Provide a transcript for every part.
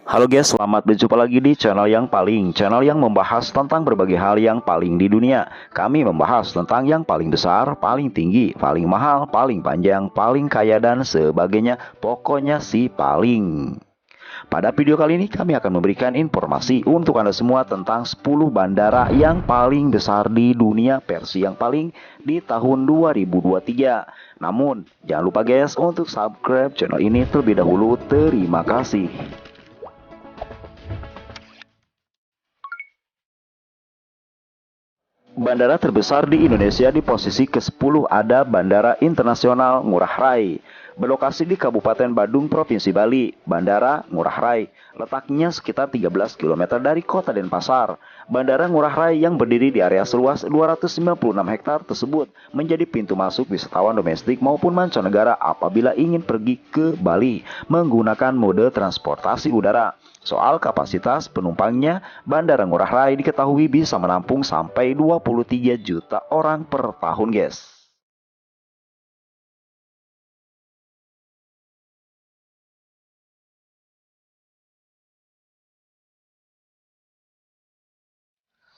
Halo guys, selamat berjumpa lagi di channel yang membahas tentang berbagai hal yang paling di dunia. Kami membahas tentang yang paling besar, paling tinggi, paling mahal, paling panjang, paling kaya, dan sebagainya. Pokoknya si paling. Pada video kali ini kami akan memberikan informasi untuk Anda semua tentang 10 bandara yang paling besar di dunia versi yang paling di tahun 2023. Namun, jangan lupa guys untuk subscribe channel ini terlebih dahulu. Terima kasih. Bandara terbesar di Indonesia di posisi ke-10 ada Bandara Internasional Ngurah Rai. Berlokasi di Kabupaten Badung, Provinsi Bali, Bandara Ngurah Rai letaknya sekitar 13 km dari kota Denpasar. Bandara Ngurah Rai yang berdiri di area seluas 296 hektar tersebut menjadi pintu masuk wisatawan domestik maupun mancanegara apabila ingin pergi ke Bali menggunakan mode transportasi udara. Soal kapasitas penumpangnya, Bandara Ngurah Rai diketahui bisa menampung sampai 23 juta orang per tahun, guys.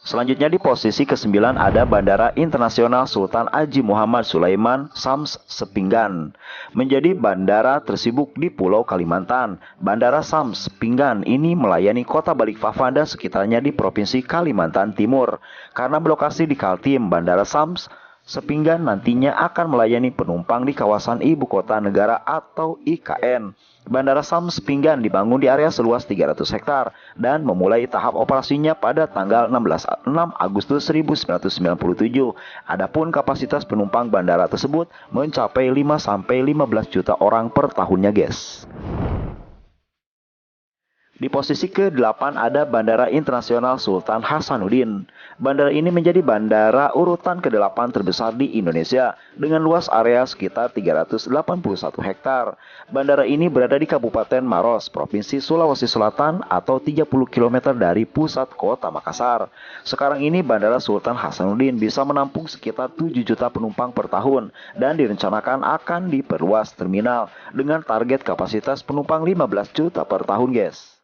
Selanjutnya di posisi ke-9 ada Bandara Internasional Sultan Haji Muhammad Sulaiman Sams Sepinggan. Menjadi bandara tersibuk di Pulau Kalimantan. Bandara Sams Sepinggan ini melayani kota Balikpapan dan sekitarnya di Provinsi Kalimantan Timur. Karena berlokasi di Kaltim, Bandara Sams Sepinggan nantinya akan melayani penumpang di kawasan Ibu Kota Negara atau IKN. Bandara Sams Sepinggan dibangun di area seluas 300 hektar dan memulai tahap operasinya pada tanggal 6 Agustus 1997. Adapun kapasitas penumpang bandara tersebut mencapai 5-15 juta orang per tahunnya, guys. Di posisi ke-8 ada Bandara Internasional Sultan Hasanuddin. Bandara ini menjadi bandara urutan ke-8 terbesar di Indonesia dengan luas area sekitar 381 hektar. Bandara ini berada di Kabupaten Maros, Provinsi Sulawesi Selatan atau 30 km dari pusat kota Makassar. Sekarang ini Bandara Sultan Hasanuddin bisa menampung sekitar 7 juta penumpang per tahun dan direncanakan akan diperluas terminal dengan target kapasitas penumpang 15 juta per tahun, guys.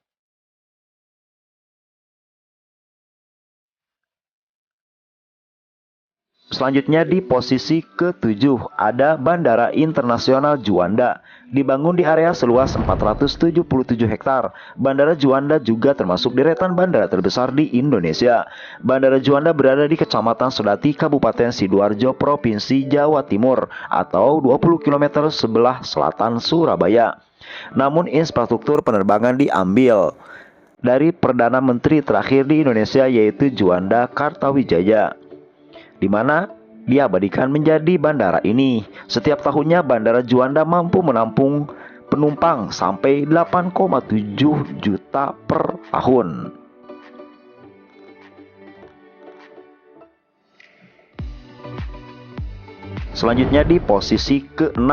Selanjutnya di posisi ke-7 ada Bandara Internasional Juanda. Dibangun di area seluas 477 hektar. Bandara Juanda juga termasuk deretan bandara terbesar di Indonesia. Bandara Juanda berada di Kecamatan Sedati, Kabupaten Sidoarjo, Provinsi Jawa Timur atau 20 km sebelah selatan Surabaya. Namun infrastruktur penerbangan diambil dari Perdana Menteri terakhir di Indonesia yaitu Juanda Kartawijaya, di mana diabadikan menjadi bandara ini. Setiap tahunnya Bandara Juanda mampu menampung penumpang sampai 8,7 juta per tahun. Selanjutnya di posisi ke-6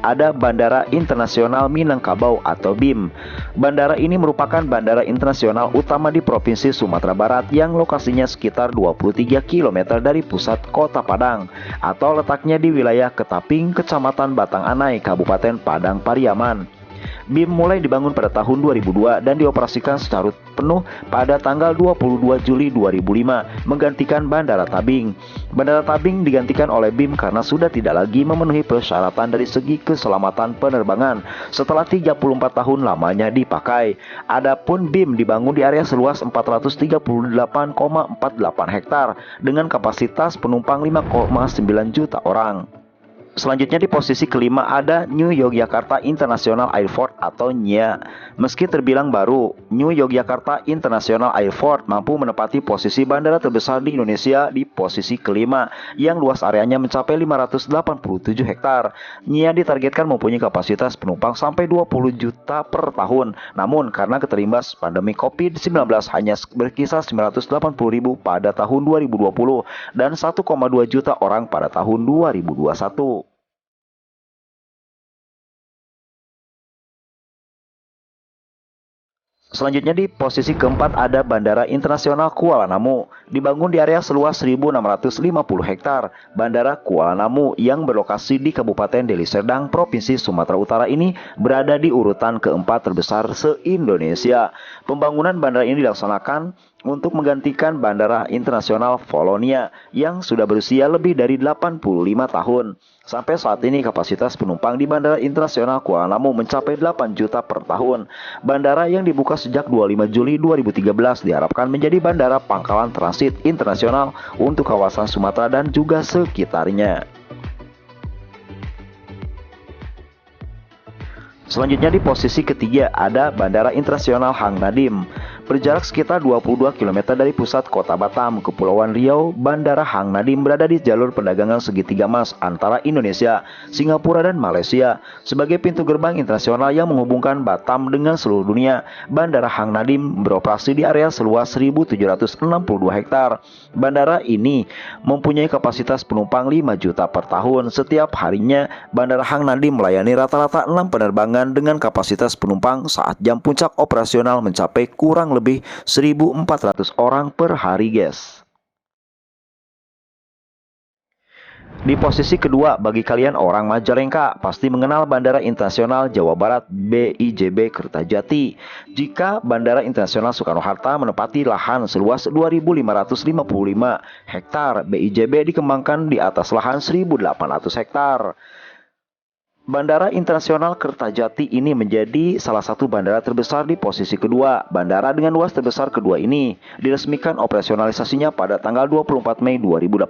ada Bandara Internasional Minangkabau atau BIM. Bandara ini merupakan bandara internasional utama di Provinsi Sumatera Barat yang lokasinya sekitar 23 km dari pusat kota Padang atau letaknya di wilayah Ketaping, Kecamatan Batang Anai, Kabupaten Padang Pariaman. BIM mulai dibangun pada tahun 2002 dan dioperasikan secara penuh pada tanggal 22 Juli 2005 menggantikan Bandara Tabing. Bandara Tabing digantikan oleh BIM karena sudah tidak lagi memenuhi persyaratan dari segi keselamatan penerbangan setelah 34 tahun lamanya dipakai. Adapun BIM dibangun di area seluas 438,48 hektar dengan kapasitas penumpang 5,9 juta orang. Selanjutnya di posisi ke-5 ada New Yogyakarta International Airport atau NYA. Meski terbilang baru, New Yogyakarta International Airport mampu menempati posisi bandara terbesar di Indonesia di posisi ke-5 yang luas areanya mencapai 587 hektar. NYA ditargetkan mempunyai kapasitas penumpang sampai 20 juta per tahun. Namun karena keterimbas pandemi COVID-19 hanya berkisar 980.000 pada tahun 2020 dan 1,2 juta orang pada tahun 2021. Selanjutnya di posisi keempat ada Bandara Internasional Kuala Namu. Dibangun di area seluas 1.650 hektar. Bandara Kuala Namu yang berlokasi di Kabupaten Deli Serdang, Provinsi Sumatera Utara ini berada di urutan keempat terbesar se-Indonesia. Pembangunan bandara ini dilaksanakan untuk menggantikan Bandara Internasional Volonia yang sudah berusia lebih dari 85 tahun. Sampai saat ini kapasitas penumpang di Bandara Internasional Kuala Namu mencapai 8 juta per tahun. Bandara yang dibuka sejak 25 Juli 2013 diharapkan menjadi bandara pangkalan transit internasional untuk kawasan Sumatera dan juga sekitarnya. Selanjutnya di posisi ketiga ada Bandara Internasional Hang Nadim. Berjarak sekitar 22 km dari pusat kota Batam, Kepulauan Riau, Bandara Hang Nadim berada di jalur perdagangan segitiga emas antara Indonesia, Singapura, dan Malaysia. Sebagai pintu gerbang internasional yang menghubungkan Batam dengan seluruh dunia, Bandara Hang Nadim beroperasi di area seluas 1.762 hektar. Bandara ini mempunyai kapasitas penumpang 5 juta per tahun. Setiap harinya, Bandara Hang Nadim melayani rata-rata 6 penerbangan dengan kapasitas penumpang saat jam puncak operasional mencapai kurang lebih 1.400 orang per hari, guys. Di posisi kedua, bagi kalian orang Majalengka pasti mengenal Bandara Internasional Jawa Barat BIJB Kertajati. Jika Bandara Internasional Soekarno-Hatta menempati lahan seluas 2.555 hektar, BIJB dikembangkan di atas lahan 1.800 hektar. Bandara Internasional Kertajati ini menjadi salah satu bandara terbesar di posisi kedua. Bandara dengan luas terbesar kedua ini diresmikan operasionalisasinya pada tanggal 24 Mei 2018.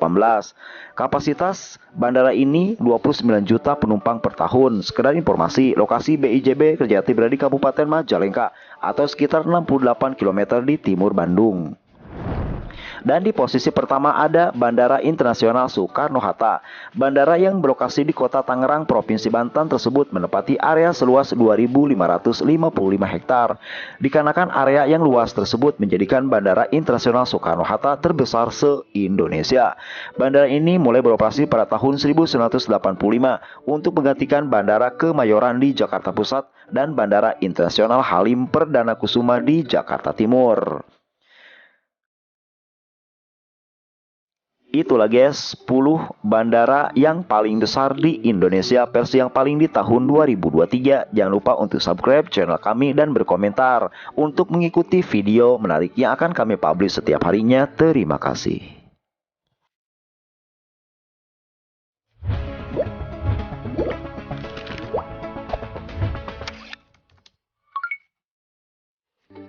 Kapasitas bandara ini 29 juta penumpang per tahun. Sekedar informasi, lokasi BIJB Kertajati berada di Kabupaten Majalengka atau sekitar 68 km di timur Bandung. Dan di posisi pertama ada Bandara Internasional Soekarno-Hatta. Bandara yang berlokasi di kota Tangerang, Provinsi Banten tersebut menempati area seluas 2.555 hektar. Dikarenakan area yang luas tersebut menjadikan Bandara Internasional Soekarno-Hatta terbesar se-Indonesia. Bandara ini mulai beroperasi pada tahun 1985 untuk menggantikan Bandara Kemayoran di Jakarta Pusat dan Bandara Internasional Halim Perdana Kusuma di Jakarta Timur. Itulah guys 10 bandara yang paling besar di Indonesia versi yang paling di tahun 2023. Jangan lupa untuk subscribe channel kami dan berkomentar untuk mengikuti video menarik yang akan kami publish setiap harinya. Terima kasih.